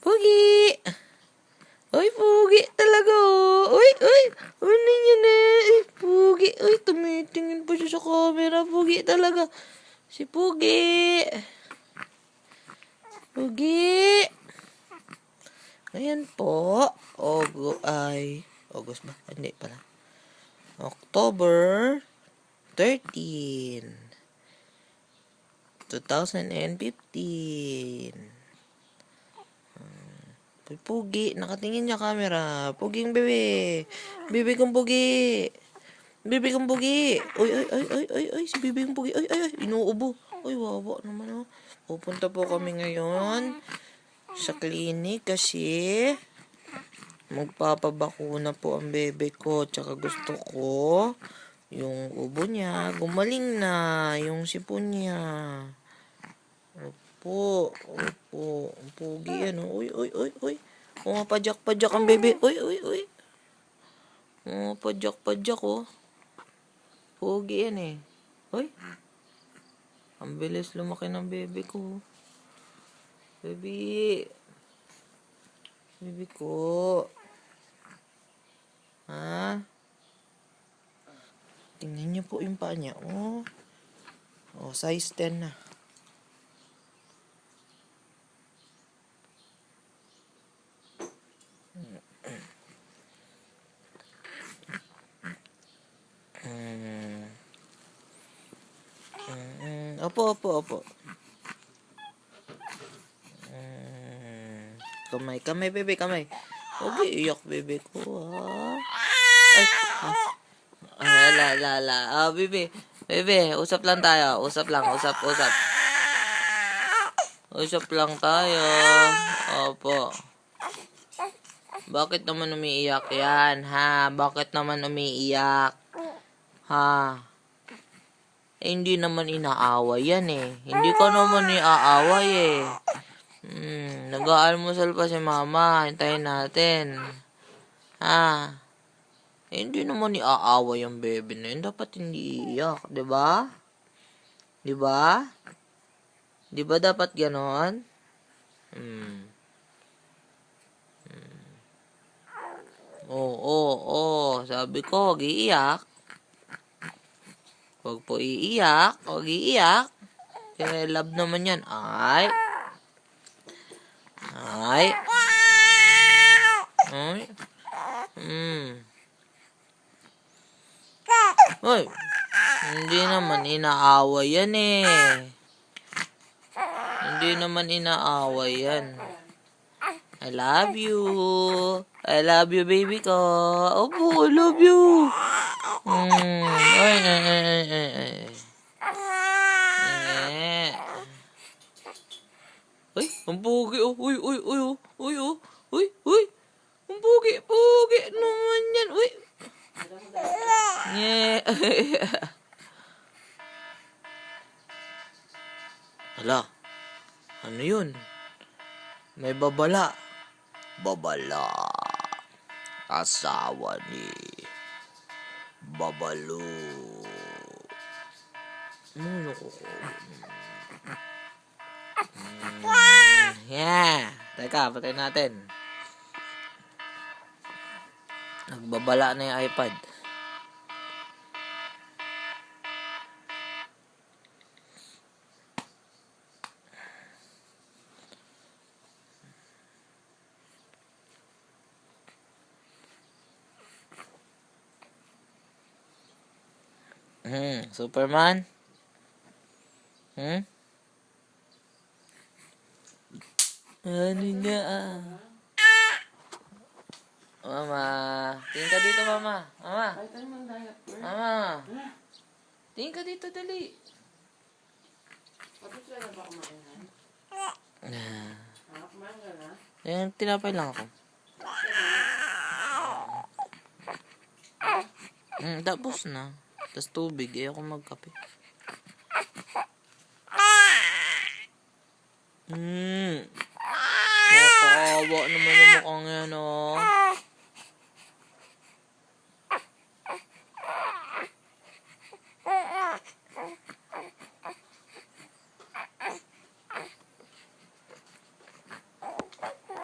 Pogi! Uy, Pogi talaga, oh. Uy, uy. Ano yun eh? Pogi. Uy, tumitingin pa siya sa camera. Pogi talaga. Si Pogi. Pogi. Ngayon po, August ba? Hindi pala. October 13, 2015. Pugi, nakatingin niya camera. Puging bebe. Bebe kong pugi. Bebe kong pugi. Uy, ay, ay, ay, ay, ay, si bebe kong pugi. Ay, ay, ay, inuubo. Uy, wawa naman, oh. Pupunta po kami ngayon sa clinic kasi magpapabakuna po ang bebe ko. Tsaka gusto ko yung ubo niya gumaling na. Yung sipon niya. Opo, opo. Ang pugi yan, oh. Uy, uy, uy, uy. Pumapajak-pajak ang bebe. Uy, uy, uy. Pumapajak-pajak, oh. Pugi yan, eh. Uy. Ang bilis lumaki ng bebe ko. Bebe. Bebe ko. Ha? Tingnan niyo po yung paa niya, oh. Oh, size 10 na. Opo, opo, opo. Kamay, kamay, bebe, kamay. Huwag iiyak, bebe ko, ha? Ay, la. Bebe, bebe, usap lang tayo. Usap lang, usap. Usap lang tayo. Opo. Bakit naman umiiyak yan, ha? Bakit naman umiiyak? Ha? Hindi naman inaaway yan, eh. Hindi ka naman iaaway, eh. Nag-aalmusal pa si mama. Hintayin natin. Ha? Hindi naman iaaway ang bebe na yun. Dapat hindi iiyak. Diba? Diba? Diba dapat ganon? Oo. Sabi ko, huwag iiyak. Huwag po iiyak. Huwag iiyak. Kaya love naman yan. Ay. Uy. Hindi naman inaaway yan, eh. Hindi naman inaaway yan. I love you. I love you, baby ko. Opo, I love you. Ay. Ay, ang pugi, oh. Uy. Ang pugi naman yan. Uy. Hala. Ano yun? May babala. Babala. Asawa ni Babalo. Naku ko. Teka, patay natin. Nagbabala na yung iPad. Superman? Ano nga Mama. Tingin ka dito, mama. Mama. Tingin ka dito, dali. Tinapay lang ako. Tapos na. Tapos tubig. Ayaw ko magkape. Nakakawa naman